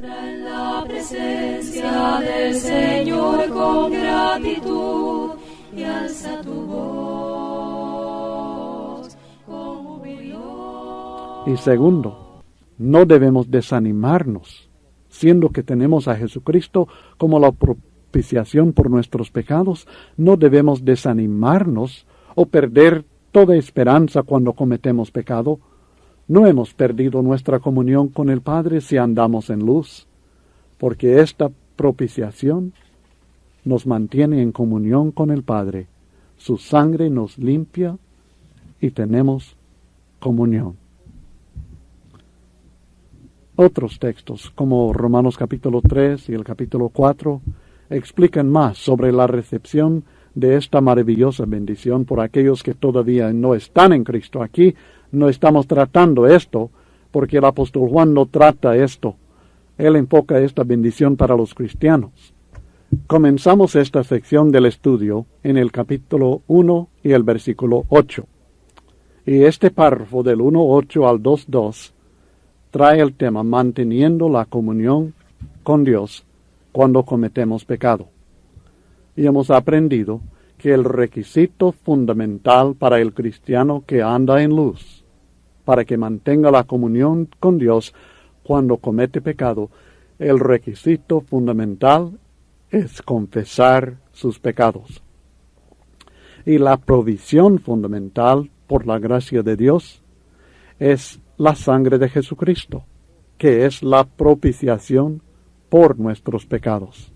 En la presencia del Señor con gratitud y alza tu voz con jubileo. Y segundo, no debemos desanimarnos, siendo que tenemos a Jesucristo como la propiciación por nuestros pecados. No debemos desanimarnos o perder toda esperanza cuando cometemos pecado. No hemos perdido nuestra comunión con el Padre si andamos en luz, porque esta propiciación nos mantiene en comunión con el Padre. Su sangre nos limpia y tenemos comunión. Otros textos, como Romanos capítulo 3 y el capítulo 4, explican más sobre la recepción de esta maravillosa bendición por aquellos que todavía no están en Cristo. Aquí no estamos tratando esto, porque el apóstol Juan no trata esto. Él enfoca esta bendición para los cristianos. Comenzamos esta sección del estudio en el capítulo 1 y el versículo 8. Y este párrafo del 1:8 al 2:2 trae el tema manteniendo la comunión con Dios cuando cometemos pecado. Y hemos aprendido que el requisito fundamental para el cristiano que anda en luz, para que mantenga la comunión con Dios cuando comete pecado, el requisito fundamental es confesar sus pecados. Y la provisión fundamental, por la gracia de Dios, es la sangre de Jesucristo, que es la propiciación por nuestros pecados.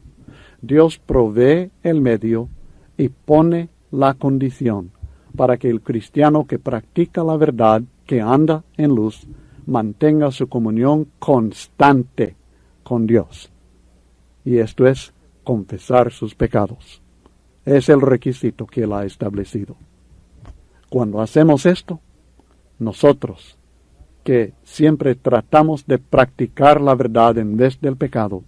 Dios provee el medio y pone la condición para que el cristiano que practica la verdad, que anda en luz, mantenga su comunión constante con Dios. Y esto es confesar sus pecados. Es el requisito que Él ha establecido. Cuando hacemos esto, nosotros, que siempre tratamos de practicar la verdad en vez del pecado,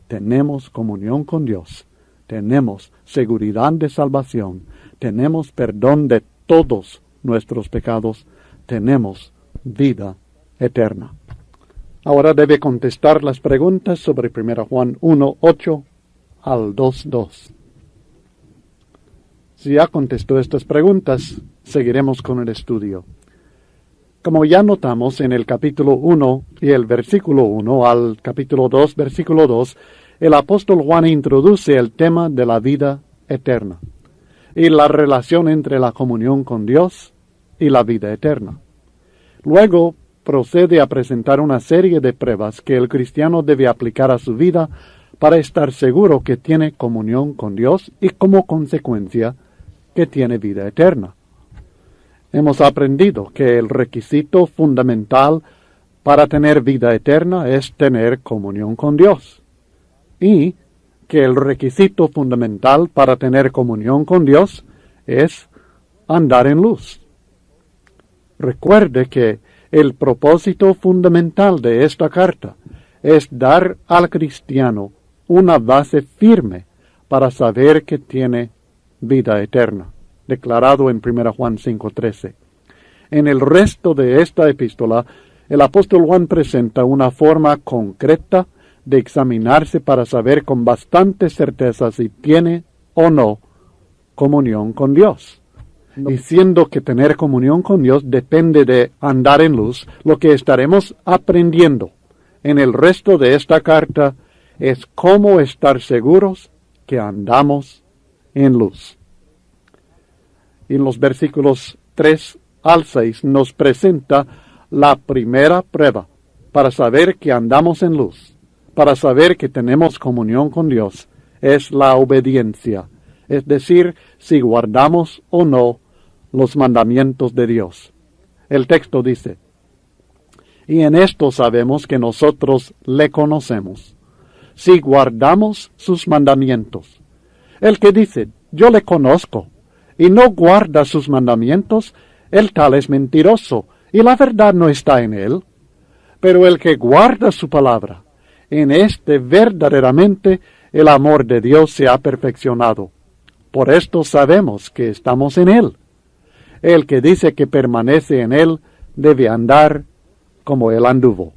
tenemos comunión con Dios, tenemos seguridad de salvación, tenemos perdón de todos nuestros pecados, tenemos vida eterna. Ahora debe contestar las preguntas sobre 1 Juan 1:8 al 2:2. Si ya contestó estas preguntas, seguiremos con el estudio. Como ya notamos en el capítulo 1 y el versículo 1 al capítulo 2, versículo 2, el apóstol Juan introduce el tema de la vida eterna y la relación entre la comunión con Dios y la vida eterna. Luego procede a presentar una serie de pruebas que el cristiano debe aplicar a su vida para estar seguro que tiene comunión con Dios y como consecuencia que tiene vida eterna. Hemos aprendido que el requisito fundamental para tener vida eterna es tener comunión con Dios. Y que el requisito fundamental para tener comunión con Dios es andar en luz. Recuerde que el propósito fundamental de esta carta es dar al cristiano una base firme para saber que tiene vida eterna, declarado en 1 Juan 5:13. En el resto de esta epístola, el apóstol Juan presenta una forma concreta de examinarse para saber con bastante certeza si tiene o no comunión con Dios. Diciendo que tener comunión con Dios depende de andar en luz, lo que estaremos aprendiendo en el resto de esta carta es cómo estar seguros que andamos en luz. Y en los versículos 3 al 6 nos presenta la primera prueba para saber que andamos en luz, para saber que tenemos comunión con Dios, es la obediencia, es decir, si guardamos o no los mandamientos de Dios. El texto dice, y en esto sabemos que nosotros le conocemos, si guardamos sus mandamientos. El que dice, yo le conozco, y no guarda sus mandamientos, el tal es mentiroso, y la verdad no está en él. Pero el que guarda su palabra, en este verdaderamente el amor de Dios se ha perfeccionado. Por esto sabemos que estamos en él. El que dice que permanece en él debe andar como él anduvo.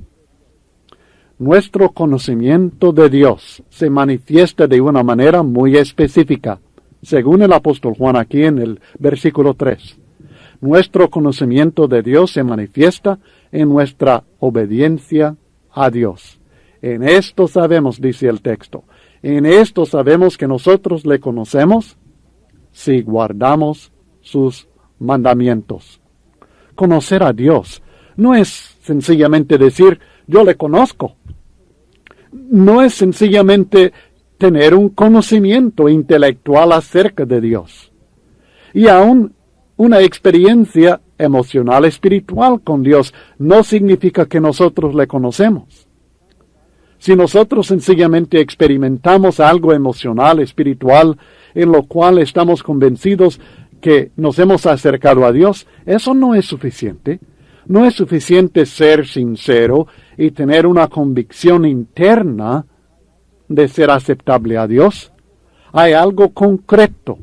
Nuestro conocimiento de Dios se manifiesta de una manera muy específica, según el apóstol Juan aquí en el versículo 3. Nuestro conocimiento de Dios se manifiesta en nuestra obediencia a Dios. En esto sabemos, dice el texto, en esto sabemos que nosotros le conocemos si guardamos sus mandamientos. Conocer a Dios no es sencillamente decir, yo le conozco. No es sencillamente tener un conocimiento intelectual acerca de Dios. Y aún una experiencia emocional espiritual con Dios no significa que nosotros le conocemos. Si nosotros sencillamente experimentamos algo emocional, espiritual, en lo cual estamos convencidos que nos hemos acercado a Dios, eso no es suficiente. No es suficiente ser sincero y tener una convicción interna de ser aceptable a Dios. Hay algo concreto,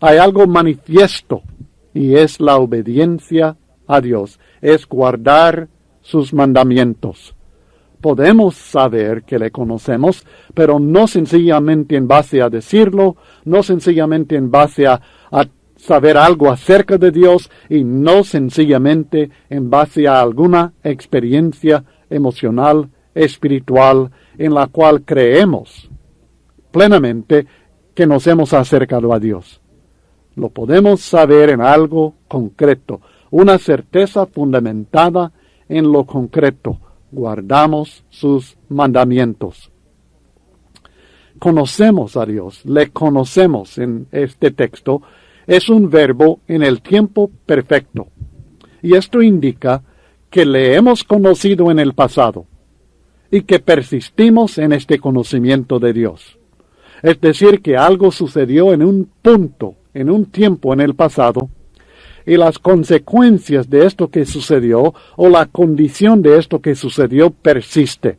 hay algo manifiesto, y es la obediencia a Dios, es guardar sus mandamientos. Podemos saber que le conocemos, pero no sencillamente en base a decirlo, no sencillamente en base a saber algo acerca de Dios y no sencillamente en base a alguna experiencia emocional, espiritual, en la cual creemos plenamente que nos hemos acercado a Dios. Lo podemos saber en algo concreto, una certeza fundamentada en lo concreto. Guardamos sus mandamientos. Conocemos a Dios, le conocemos en este texto. Es un verbo en el tiempo perfecto. Y esto indica que le hemos conocido en el pasado y que persistimos en este conocimiento de Dios. Es decir, que algo sucedió en un punto, en un tiempo en el pasado, y las consecuencias de esto que sucedió o la condición de esto que sucedió persiste.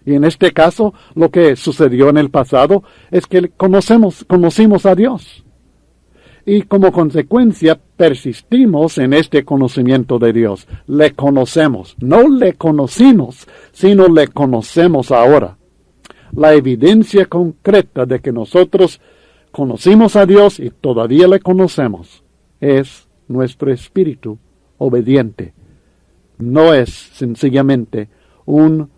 Y en este caso, lo que sucedió en el pasado es que conocimos a Dios. Y como consecuencia persistimos en este conocimiento de Dios. Le conocemos. No le conocimos, sino le conocemos ahora. La evidencia concreta de que nosotros conocimos a Dios y todavía le conocemos es nuestro espíritu obediente. No es sencillamente un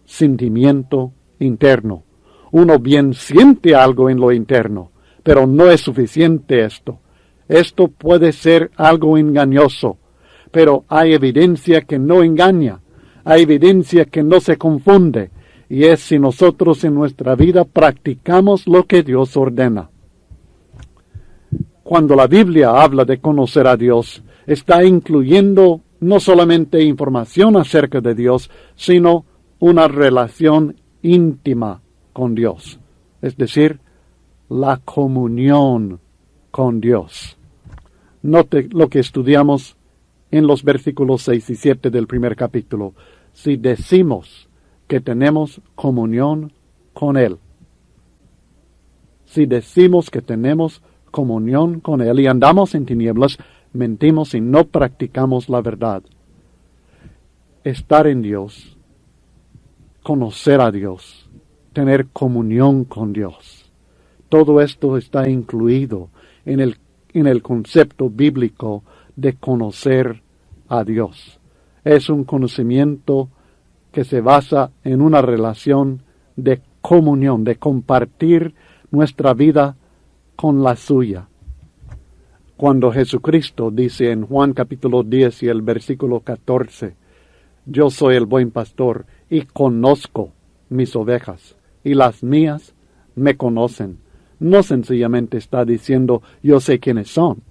sentimiento interno. Uno bien siente algo en lo interno, pero no es suficiente esto. Esto puede ser algo engañoso, pero hay evidencia que no engaña, hay evidencia que no se confunde, y es si nosotros en nuestra vida practicamos lo que Dios ordena. Cuando la Biblia habla de conocer a Dios, está incluyendo no solamente información acerca de Dios, sino una relación íntima con Dios, es decir, la comunión con Dios. Note lo que estudiamos en los versículos 6 y 7 del primer capítulo. Si decimos que tenemos comunión con Él, si decimos que tenemos comunión con Él y andamos en tinieblas, mentimos y no practicamos la verdad. Estar en Dios, conocer a Dios, tener comunión con Dios. Todo esto está incluido en el concepto bíblico de conocer a Dios. Es un conocimiento que se basa en una relación de comunión, de compartir nuestra vida con la suya. Cuando Jesucristo dice en Juan capítulo 10 y el versículo 14, yo soy el buen pastor y conozco mis ovejas, y las mías me conocen. No sencillamente está diciendo yo sé quiénes son,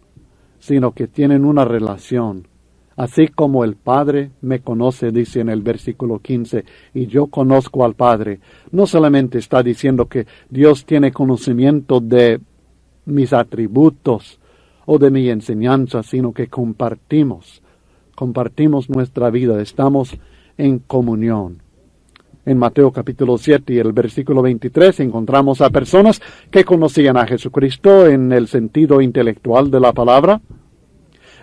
sino que tienen una relación. Así como el Padre me conoce, dice en el versículo 15, y yo conozco al Padre. No solamente está diciendo que Dios tiene conocimiento de mis atributos o de mi enseñanza, sino que compartimos nuestra vida, estamos en comunión. En Mateo capítulo 7 y el versículo 23 encontramos a personas que conocían a Jesucristo en el sentido intelectual de la palabra.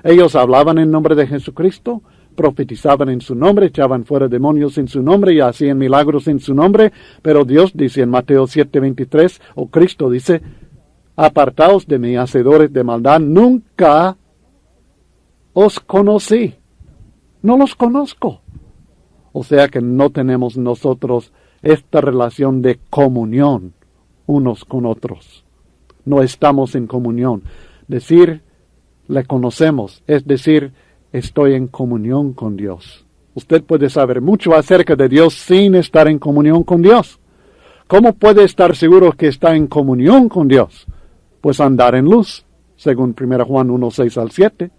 Ellos hablaban en nombre de Jesucristo, profetizaban en su nombre, echaban fuera demonios en su nombre y hacían milagros en su nombre, pero Dios dice en Mateo 7:23, o Cristo dice, apartaos de mí, hacedores de maldad, nunca os conocí, no los conozco. O sea que no tenemos nosotros esta relación de comunión unos con otros. No estamos en comunión. Decir, le conocemos, es decir, estoy en comunión con Dios. Usted puede saber mucho acerca de Dios sin estar en comunión con Dios. ¿Cómo puede estar seguro que está en comunión con Dios? Pues andar en luz, según 1 Juan 1:6-7.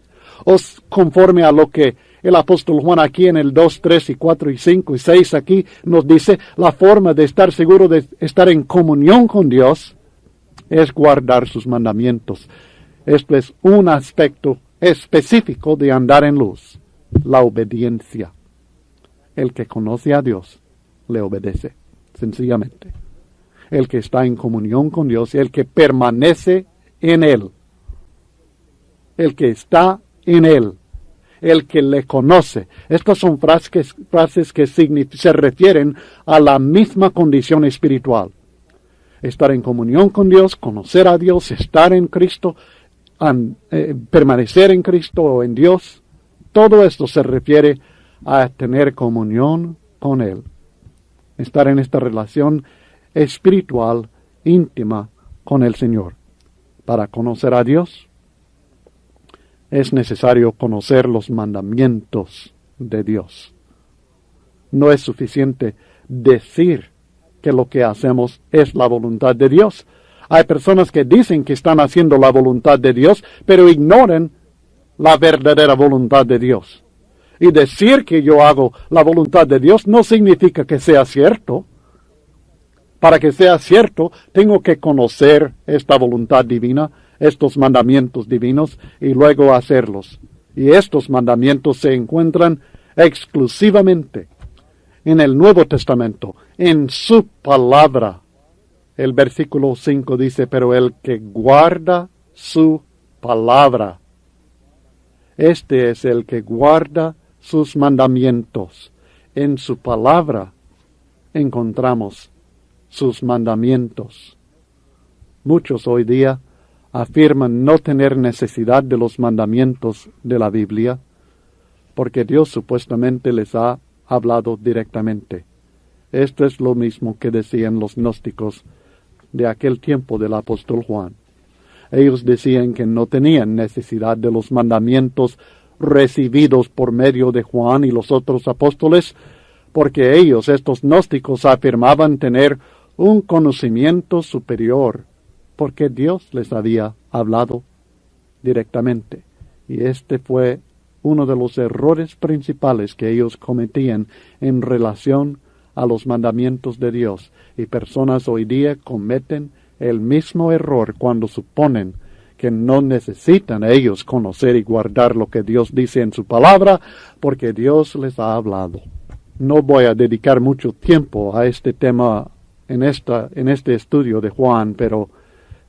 O conforme a lo que el apóstol Juan aquí en el 2, 3 y 4 y 5 y 6 aquí nos dice, la forma de estar seguro de estar en comunión con Dios es guardar sus mandamientos. Esto es un aspecto específico de andar en luz, la obediencia. El que conoce a Dios le obedece, sencillamente. El que está en comunión con Dios, el que permanece en Él, el que está en Él, el que le conoce. Estas son frases que se refieren a la misma condición espiritual. Estar en comunión con Dios, conocer a Dios, estar en Cristo, permanecer en Cristo o en Dios. Todo esto se refiere a tener comunión con Él. Estar en esta relación espiritual, íntima con el Señor. Para conocer a Dios, es necesario conocer los mandamientos de Dios. No es suficiente decir que lo que hacemos es la voluntad de Dios. Hay personas que dicen que están haciendo la voluntad de Dios, pero ignoran la verdadera voluntad de Dios. Y decir que yo hago la voluntad de Dios no significa que sea cierto. Para que sea cierto, tengo que conocer esta voluntad divina, estos mandamientos divinos, y luego hacerlos. Y estos mandamientos se encuentran exclusivamente en el Nuevo Testamento, en su palabra. El versículo 5 dice, pero el que guarda su palabra, este es el que guarda sus mandamientos. En su palabra encontramos sus mandamientos. Muchos hoy día afirman no tener necesidad de los mandamientos de la Biblia, porque Dios supuestamente les ha hablado directamente. Esto es lo mismo que decían los gnósticos de aquel tiempo del apóstol Juan. Ellos decían que no tenían necesidad de los mandamientos recibidos por medio de Juan y los otros apóstoles, porque ellos, estos gnósticos, afirmaban tener un conocimiento superior, porque Dios les había hablado directamente. Y este fue uno de los errores principales que ellos cometían en relación a los mandamientos de Dios. Y personas hoy día cometen el mismo error cuando suponen que no necesitan ellos conocer y guardar lo que Dios dice en su palabra, porque Dios les ha hablado. No voy a dedicar mucho tiempo a este tema en este estudio de Juan, pero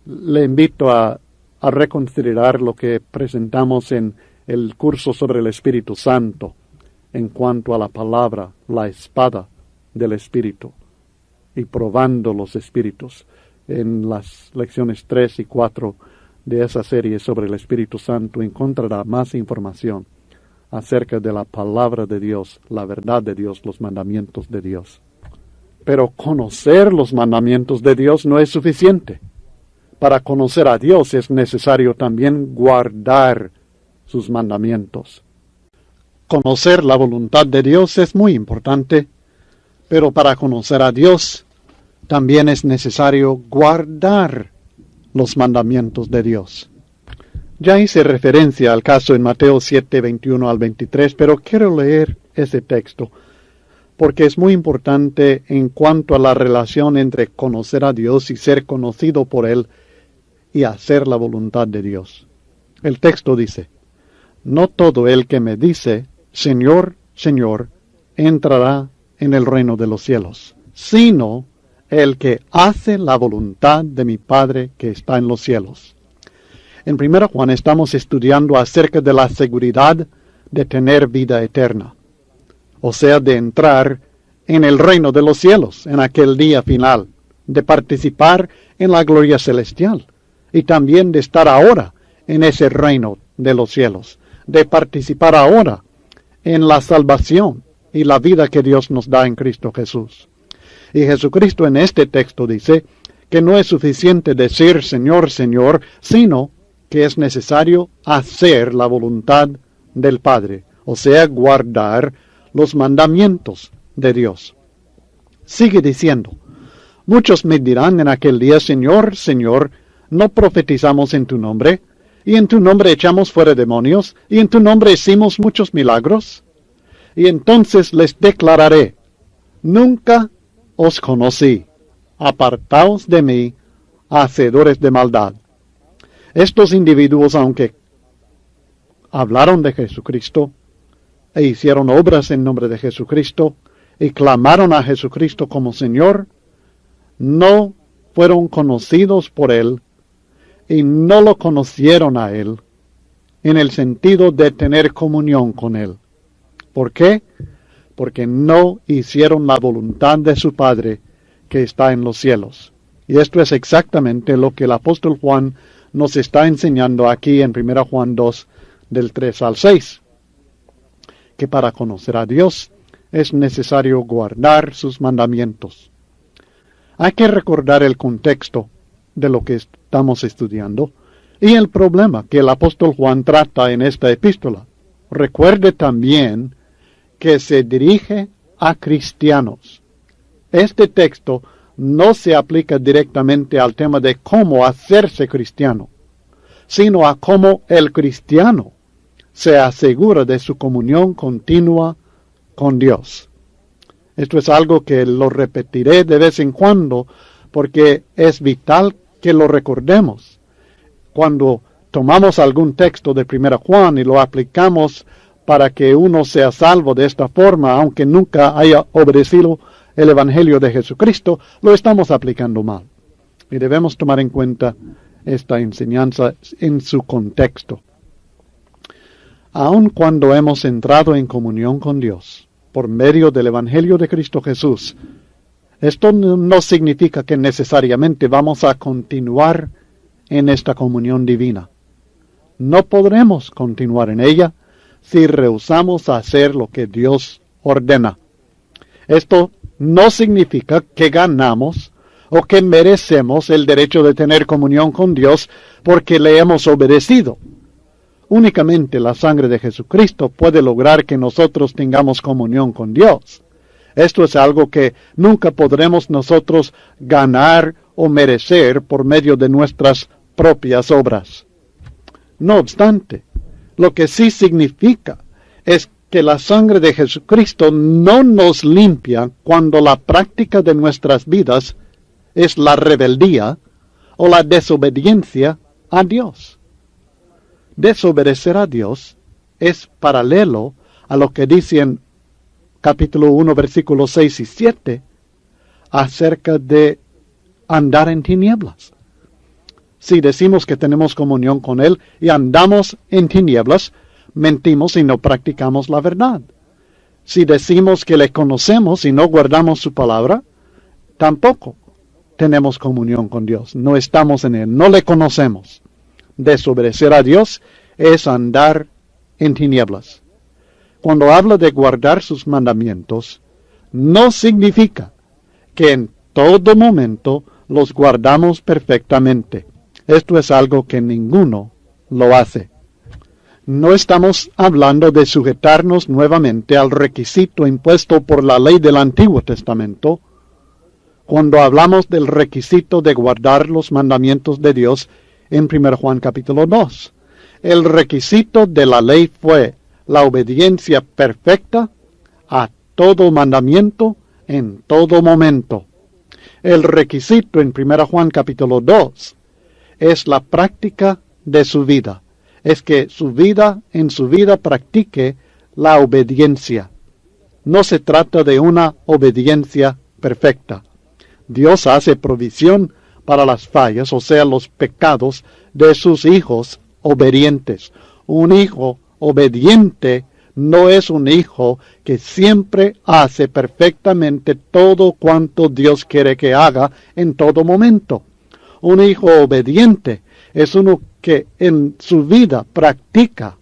le invito a reconsiderar lo que presentamos en el curso sobre el Espíritu Santo en cuanto a la palabra, la espada del Espíritu, y probando los espíritus. En las lecciones 3 y 4 de esa serie sobre el Espíritu Santo encontrará más información acerca de la palabra de Dios, la verdad de Dios, los mandamientos de Dios. Pero conocer los mandamientos de Dios no es suficiente. Para conocer a Dios es necesario también guardar sus mandamientos. Conocer la voluntad de Dios es muy importante, pero para conocer a Dios también es necesario guardar los mandamientos de Dios. Ya hice referencia al caso en Mateo 7, 21-23, pero quiero leer ese texto, porque es muy importante en cuanto a la relación entre conocer a Dios y ser conocido por Él y hacer la voluntad de Dios. El texto dice, no todo el que me dice, Señor, Señor, entrará en el reino de los cielos, sino el que hace la voluntad de mi Padre que está en los cielos. En 1 Juan estamos estudiando acerca de la seguridad de tener vida eterna, o sea, de entrar en el reino de los cielos en aquel día final, de participar en la gloria celestial y también de estar ahora en ese reino de los cielos, de participar ahora en la salvación y la vida que Dios nos da en Cristo Jesús. Y Jesucristo en este texto dice que no es suficiente decir Señor, Señor, sino que es necesario hacer la voluntad del Padre, o sea, guardar los mandamientos de Dios. Sigue diciendo, muchos me dirán en aquel día, Señor, Señor, ¿no profetizamos en tu nombre? ¿Y en tu nombre echamos fuera demonios? ¿Y en tu nombre hicimos muchos milagros? Y entonces les declararé, nunca os conocí, apartaos de mí, hacedores de maldad. Estos individuos, aunque hablaron de Jesucristo e hicieron obras en nombre de Jesucristo y clamaron a Jesucristo como Señor, no fueron conocidos por Él y no lo conocieron a Él en el sentido de tener comunión con Él. ¿Por qué? Porque no hicieron la voluntad de su Padre que está en los cielos. Y esto es exactamente lo que el apóstol Juan nos está enseñando aquí en 1 Juan 2, del 3 al 6. Que para conocer a Dios es necesario guardar sus mandamientos. Hay que recordar el contexto de lo que estamos estudiando y el problema que el apóstol Juan trata en esta epístola. Recuerde también que se dirige a cristianos. Este texto no se aplica directamente al tema de cómo hacerse cristiano, sino a cómo el cristiano se asegura de su comunión continua con Dios. Esto es algo que lo repetiré de vez en cuando porque es vital que lo recordemos. Cuando tomamos algún texto de 1 Juan y lo aplicamos para que uno sea salvo de esta forma, aunque nunca haya obedecido el Evangelio de Jesucristo, lo estamos aplicando mal. Y debemos tomar en cuenta esta enseñanza en su contexto. Aun cuando hemos entrado en comunión con Dios por medio del Evangelio de Cristo Jesús, esto no significa que necesariamente vamos a continuar en esta comunión divina. No podremos continuar en ella si rehusamos hacer lo que Dios ordena. Esto no significa que ganamos o que merecemos el derecho de tener comunión con Dios porque le hemos obedecido. Únicamente la sangre de Jesucristo puede lograr que nosotros tengamos comunión con Dios. Esto es algo que nunca podremos nosotros ganar o merecer por medio de nuestras propias obras. No obstante, lo que sí significa es que la sangre de Jesucristo no nos limpia cuando la práctica de nuestras vidas es la rebeldía o la desobediencia a Dios. Desobedecer a Dios es paralelo a lo que dice en capítulo 1, versículos 6 y 7, acerca de andar en tinieblas. Si decimos que tenemos comunión con Él y andamos en tinieblas, mentimos y no practicamos la verdad. Si decimos que le conocemos y no guardamos su palabra, tampoco tenemos comunión con Dios. No estamos en Él, no le conocemos. Desobedecer a Dios es andar en tinieblas. Cuando habla de guardar sus mandamientos, no significa que en todo momento los guardamos perfectamente. Esto es algo que ninguno lo hace. No estamos hablando de sujetarnos nuevamente al requisito impuesto por la ley del Antiguo Testamento. Cuando hablamos del requisito de guardar los mandamientos de Dios en 1 Juan capítulo 2, el requisito de la ley fue la obediencia perfecta a todo mandamiento en todo momento. El requisito en 1 Juan capítulo 2 es la práctica de su vida. Es que en su vida practique la obediencia. No se trata de una obediencia perfecta. Dios hace provisión para las fallas, o sea, los pecados de sus hijos obedientes. Un hijo obediente no es un hijo que siempre hace perfectamente todo cuanto Dios quiere que haga en todo momento. Un hijo obediente es uno que en su vida practica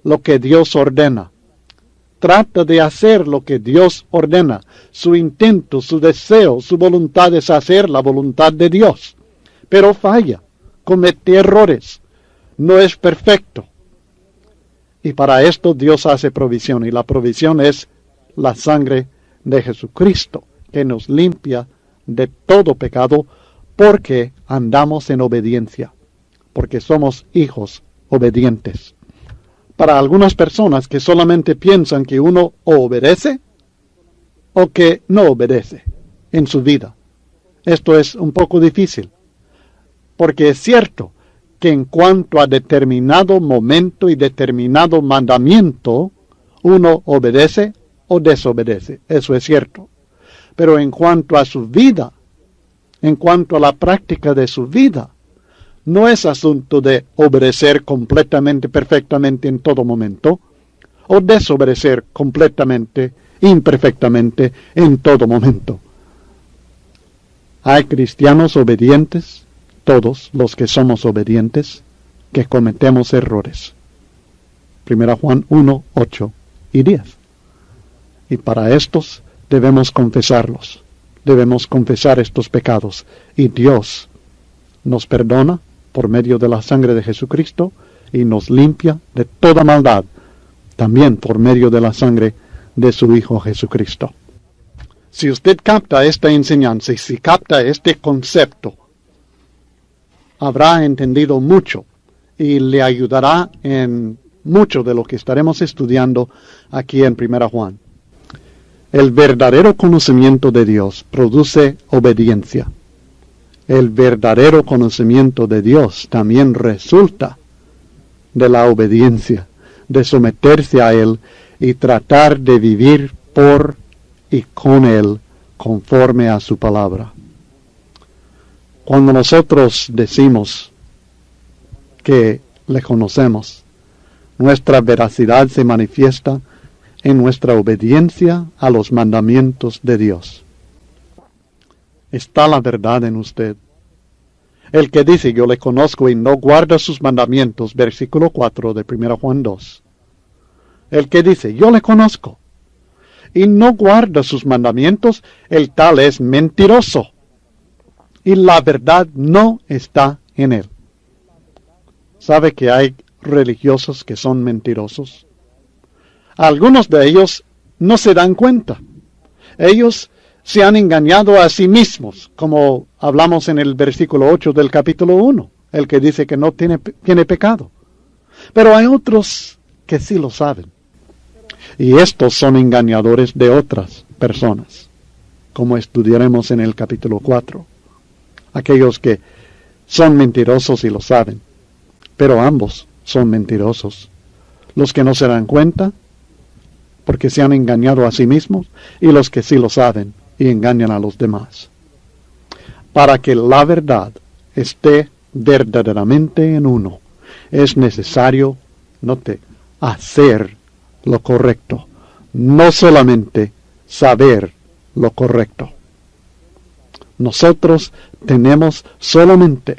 lo que Dios ordena. Trata de hacer lo que Dios ordena. Su intento, su deseo, su voluntad es hacer la voluntad de Dios. Pero falla, comete errores, no es perfecto. Y para esto Dios hace provisión, y la provisión es la sangre de Jesucristo, que nos limpia de todo pecado, porque andamos en obediencia, porque somos hijos obedientes. Para algunas personas que solamente piensan que uno o obedece o que no obedece en su vida, esto es un poco difícil, porque es cierto que en cuanto a determinado momento y determinado mandamiento, uno obedece o desobedece, eso es cierto. Pero en cuanto a su vida, en cuanto a la práctica de su vida, no es asunto de obedecer completamente, perfectamente en todo momento, o desobedecer completamente, imperfectamente en todo momento. Hay cristianos obedientes, todos los que somos obedientes, que cometemos errores. 1 Juan 1, 8 y 10. Y para estos debemos confesarlos. Debemos confesar estos pecados. Y Dios nos perdona por medio de la sangre de Jesucristo y nos limpia de toda maldad, también por medio de la sangre de su Hijo Jesucristo. Si usted capta esta enseñanza y si capta este concepto, habrá entendido mucho y le ayudará en mucho de lo que estaremos estudiando aquí en 1 Juan. El verdadero conocimiento de Dios produce obediencia. El verdadero conocimiento de Dios también resulta de la obediencia, de someterse a Él y tratar de vivir por y con Él conforme a su palabra. Cuando nosotros decimos que le conocemos, nuestra veracidad se manifiesta en nuestra obediencia a los mandamientos de Dios. ¿Está la verdad en usted? El que dice yo le conozco y no guarda sus mandamientos, versículo 4 de 1 Juan 2. El que dice yo le conozco y no guarda sus mandamientos, el tal es mentiroso, y la verdad no está en él. ¿Sabe que hay religiosos que son mentirosos? Algunos de ellos no se dan cuenta. Ellos se han engañado a sí mismos, como hablamos en el versículo 8 del capítulo 1, el que dice que no tiene pecado. Pero hay otros que sí lo saben. Y estos son engañadores de otras personas, como estudiaremos en el capítulo 4. Aquellos que son mentirosos y lo saben, pero ambos son mentirosos. Los que no se dan cuenta, porque se han engañado a sí mismos, y los que sí lo saben y engañan a los demás. Para que la verdad esté verdaderamente en uno, es necesario, note, hacer lo correcto, no solamente saber lo correcto. Nosotros tenemos solamente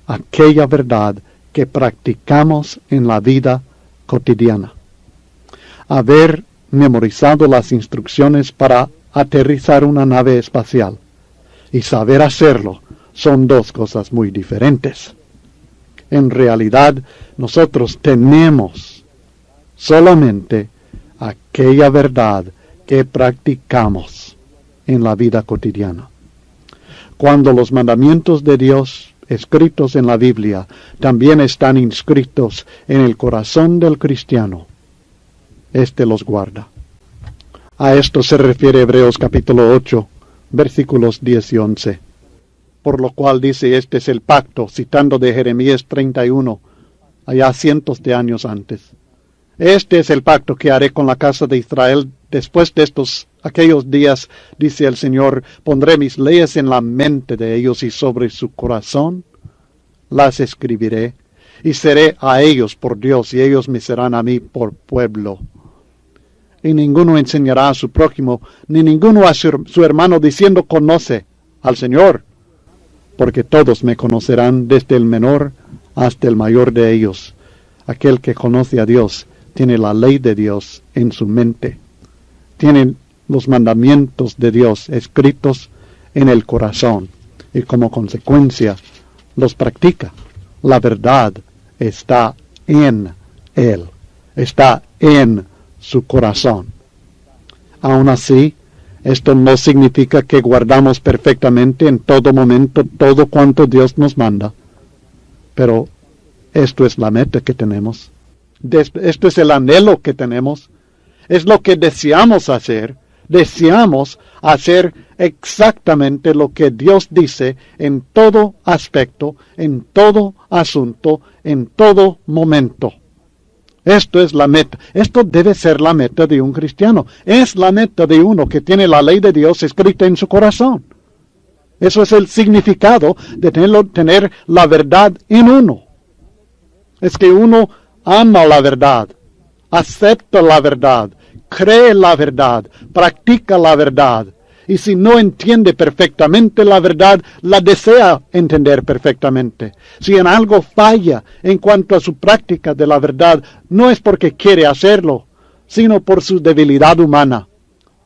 aquella verdad que practicamos en la vida cotidiana. Haber memorizado las instrucciones para aterrizar una nave espacial y saber hacerlo son dos cosas muy diferentes. En realidad, nosotros tenemos solamente aquella verdad que practicamos en la vida cotidiana. Cuando los mandamientos de Dios escritos en la Biblia también están inscritos en el corazón del cristiano, éste los guarda. A esto se refiere Hebreos capítulo 8, versículos 10 y 11. Por lo cual dice, este es el pacto, citando de Jeremías 31, allá cientos de años antes. Este es el pacto que haré con la casa de Israel después de aquellos días, dice el Señor, pondré mis leyes en la mente de ellos y sobre su corazón las escribiré, y seré a ellos por Dios, y ellos me serán a mí por pueblo. y ninguno enseñará a su prójimo, ni ninguno a su hermano diciendo conoce al Señor, porque todos me conocerán desde el menor hasta el mayor de ellos. Aquel que conoce a Dios tiene la ley de Dios en su mente, tiene los mandamientos de Dios escritos en el corazón y como consecuencia los practica. La verdad está en él, está en su corazón. Aún así, esto no significa que guardamos perfectamente en todo momento todo cuanto Dios nos manda, pero esto es la meta que tenemos, esto es el anhelo que tenemos, es lo que deseamos hacer exactamente lo que Dios dice en todo aspecto, en todo asunto, en todo momento. Esto es la meta. Esto debe ser la meta de un cristiano. Es la meta de uno que tiene la ley de Dios escrita en su corazón. Eso es el significado de tener la verdad en uno. Es que uno ama la verdad, acepta la verdad, cree la verdad, practica la verdad. Y si no entiende perfectamente la verdad, la desea entender perfectamente. Si en algo falla en cuanto a su práctica de la verdad, no es porque quiere hacerlo, sino por su debilidad humana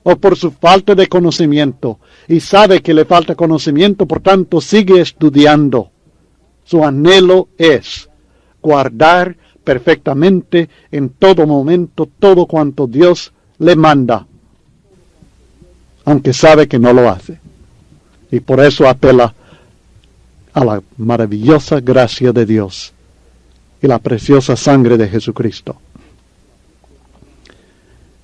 o por su falta de conocimiento. Y sabe que le falta conocimiento, por tanto sigue estudiando. Su anhelo es guardar perfectamente en todo momento todo cuanto Dios le manda, aunque sabe que no lo hace. Y por eso apela a la maravillosa gracia de Dios y la preciosa sangre de Jesucristo.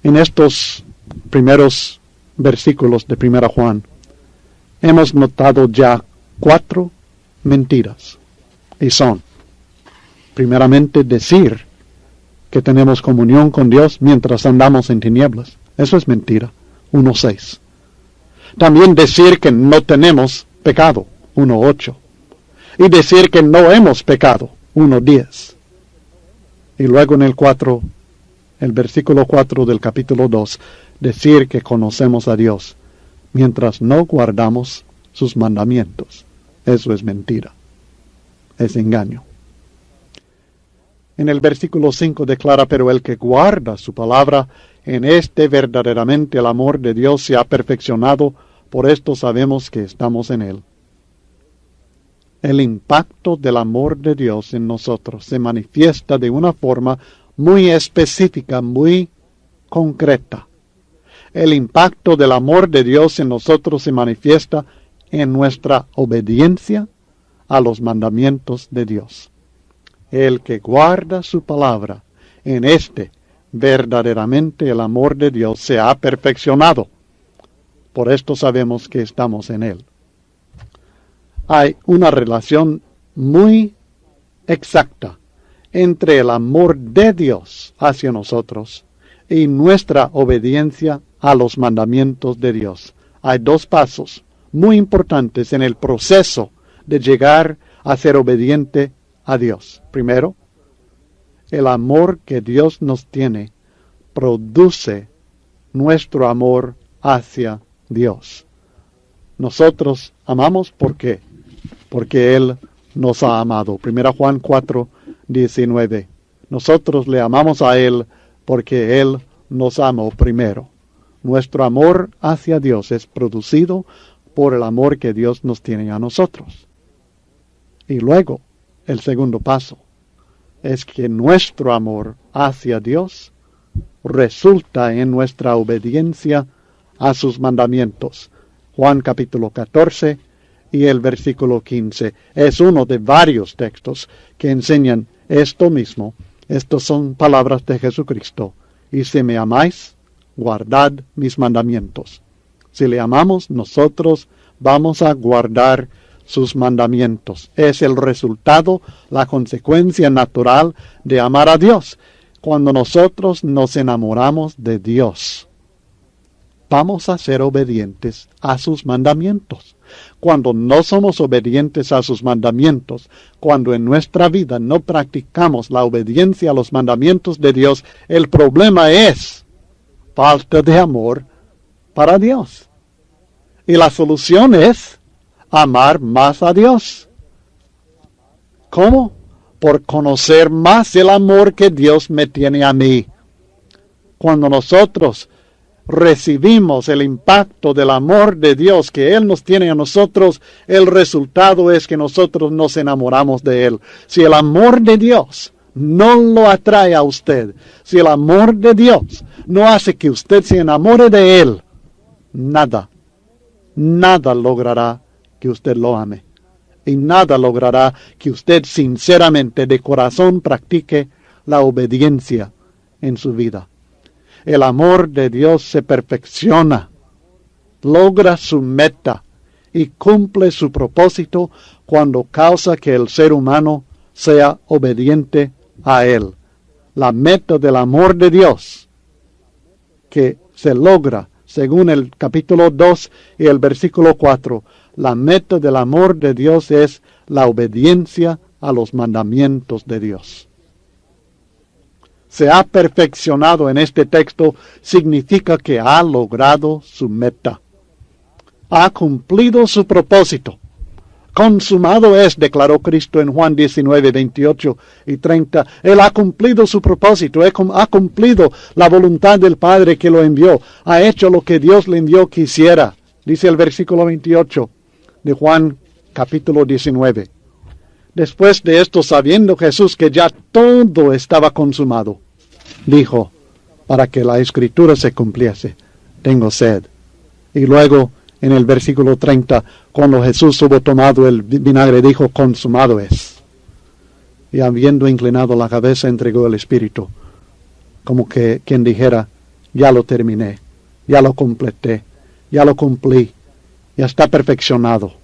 En estos primeros versículos de 1 Juan, hemos notado ya 4 mentiras. Y son, primeramente, decir que tenemos comunión con Dios mientras andamos en tinieblas. Eso es mentira. 1:6. También decir que no tenemos pecado, 1:8. Y decir que no hemos pecado, 1:10. Y luego en el versículo 4 del capítulo 2, decir que conocemos a Dios mientras no guardamos sus mandamientos. Eso es mentira, es engaño. En el versículo 5 declara, pero el que guarda su palabra, en este verdaderamente el amor de Dios se ha perfeccionado, por esto sabemos que estamos en él. El impacto del amor de Dios en nosotros se manifiesta de una forma muy específica, muy concreta. El impacto del amor de Dios en nosotros se manifiesta en nuestra obediencia a los mandamientos de Dios. El que guarda su palabra, en este verdaderamente el amor de Dios se ha perfeccionado. Por esto sabemos que estamos en él. Hay una relación muy exacta entre el amor de Dios hacia nosotros y nuestra obediencia a los mandamientos de Dios. Hay 2 pasos muy importantes en el proceso de llegar a ser obediente a Dios. Primero, el amor que Dios nos tiene produce nuestro amor hacia Dios. Nosotros amamos, ¿por qué? Porque Él nos ha amado. 1 Juan 4:19. Nosotros le amamos a Él porque Él nos amó primero. Nuestro amor hacia Dios es producido por el amor que Dios nos tiene a nosotros. Y luego, el segundo paso es que nuestro amor hacia Dios resulta en nuestra obediencia a sus mandamientos. Juan capítulo 14 y el versículo 15 es uno de varios textos que enseñan esto mismo. Estas son palabras de Jesucristo. Y si me amáis, guardad mis mandamientos. Si le amamos, nosotros vamos a guardar sus mandamientos. Es el resultado, la consecuencia natural de amar a Dios. Cuando nosotros nos enamoramos de Dios, vamos a ser obedientes a sus mandamientos. Cuando no somos obedientes a sus mandamientos, cuando en nuestra vida no practicamos la obediencia a los mandamientos de Dios, el problema es falta de amor para Dios. Y la solución es amar más a Dios. ¿Cómo? Por conocer más el amor que Dios me tiene a mí. Cuando nosotros recibimos el impacto del amor de Dios que Él nos tiene a nosotros, el resultado es que nosotros nos enamoramos de Él. Si el amor de Dios no lo atrae a usted, si el amor de Dios no hace que usted se enamore de Él, nada logrará que usted lo ame. Y nada logrará que usted sinceramente de corazón practique la obediencia en su vida. El amor de Dios se perfecciona, logra su meta y cumple su propósito cuando causa que el ser humano sea obediente a Él. La meta del amor de Dios que se logra según el capítulo 2 y el versículo 4, la meta del amor de Dios es la obediencia a los mandamientos de Dios. Se ha perfeccionado en este texto significa que ha logrado su meta. Ha cumplido su propósito. Consumado es, declaró Cristo en Juan 19, 28 y 30. Él ha cumplido su propósito, ha cumplido la voluntad del Padre que lo envió. Ha hecho lo que Dios le envió que hiciera. Dice el versículo 28 de Juan capítulo 19. Después de esto, sabiendo Jesús que ya todo estaba consumado, dijo, para que la Escritura se cumpliese, tengo sed. Y luego, en el versículo 30, cuando Jesús hubo tomado el vinagre, dijo, consumado es. Y habiendo inclinado la cabeza, entregó el Espíritu, como que quien dijera, ya lo terminé, ya lo completé, ya lo cumplí, ya está perfeccionado.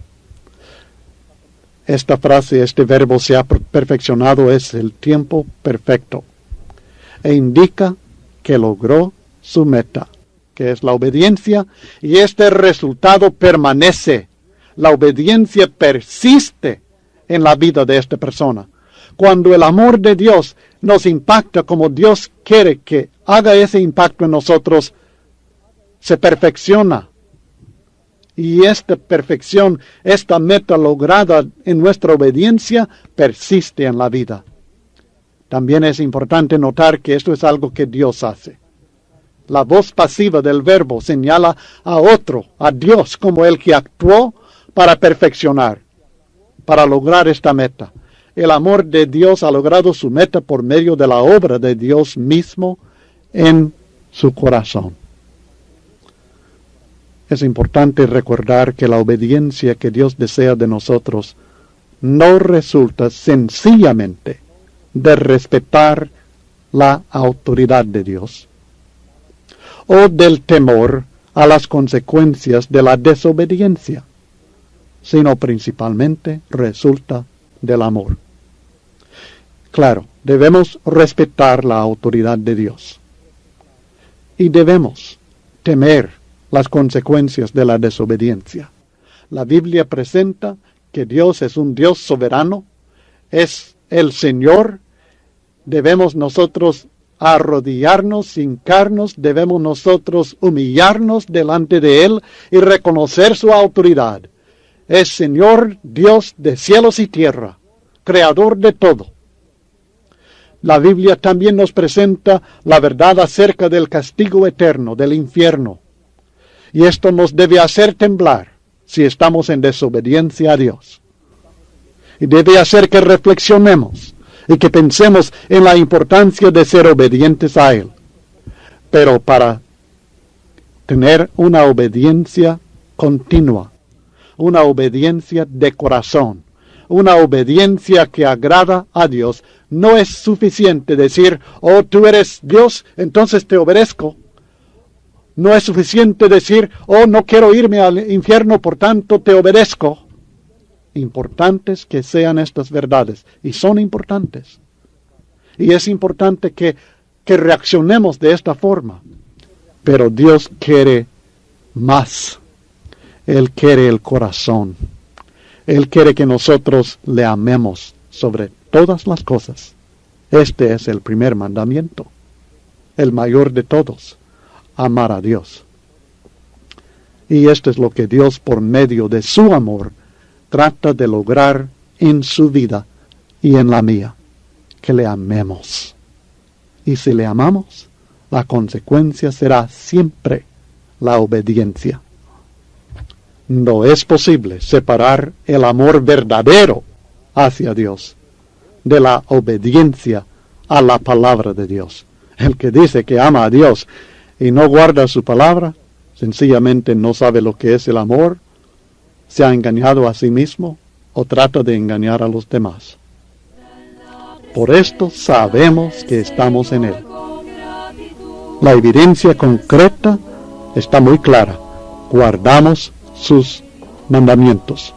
Esta frase, este verbo se ha perfeccionado, es el tiempo perfecto. E indica que logró su meta, que es la obediencia, y este resultado permanece. La obediencia persiste en la vida de esta persona. Cuando el amor de Dios nos impacta como Dios quiere que haga ese impacto en nosotros, se perfecciona. Y esta perfección, esta meta lograda en nuestra obediencia, persiste en la vida. También es importante notar que esto es algo que Dios hace. La voz pasiva del verbo señala a otro, a Dios, como el que actuó para perfeccionar, para lograr esta meta. El amor de Dios ha logrado su meta por medio de la obra de Dios mismo en su corazón. Es importante recordar que la obediencia que Dios desea de nosotros no resulta sencillamente de respetar la autoridad de Dios o del temor a las consecuencias de la desobediencia, sino principalmente resulta del amor. Claro, debemos respetar la autoridad de Dios y debemos temer las consecuencias de la desobediencia. La Biblia presenta que Dios es un Dios soberano, es el Señor. Debemos nosotros arrodillarnos, hincarnos, debemos nosotros humillarnos delante de Él y reconocer su autoridad. Es Señor Dios de cielos y tierra, creador de todo. La Biblia también nos presenta la verdad acerca del castigo eterno, del infierno. Y esto nos debe hacer temblar si estamos en desobediencia a Dios. Y debe hacer que reflexionemos y que pensemos en la importancia de ser obedientes a Él. Pero para tener una obediencia continua, una obediencia de corazón, una obediencia que agrada a Dios, no es suficiente decir, oh, tú eres Dios, entonces te obedezco. No es suficiente decir, oh, no quiero irme al infierno, por tanto te obedezco. Importantes que sean estas verdades, y son importantes. Y es importante que reaccionemos de esta forma. Pero Dios quiere más. Él quiere el corazón. Él quiere que nosotros le amemos sobre todas las cosas. Este es el primer mandamiento, el mayor de todos. amar a Dios. Y esto es lo que Dios, por medio de su amor, trata de lograr en su vida y en la mía, que le amemos. Y si le amamos, la consecuencia será siempre la obediencia. No es posible separar el amor verdadero hacia Dios de la obediencia a la palabra de Dios. El que dice que ama a Dios y no guarda su palabra, sencillamente no sabe lo que es el amor, se ha engañado a sí mismo o trata de engañar a los demás. Por esto sabemos que estamos en Él. La evidencia concreta está muy clara. Guardamos sus mandamientos.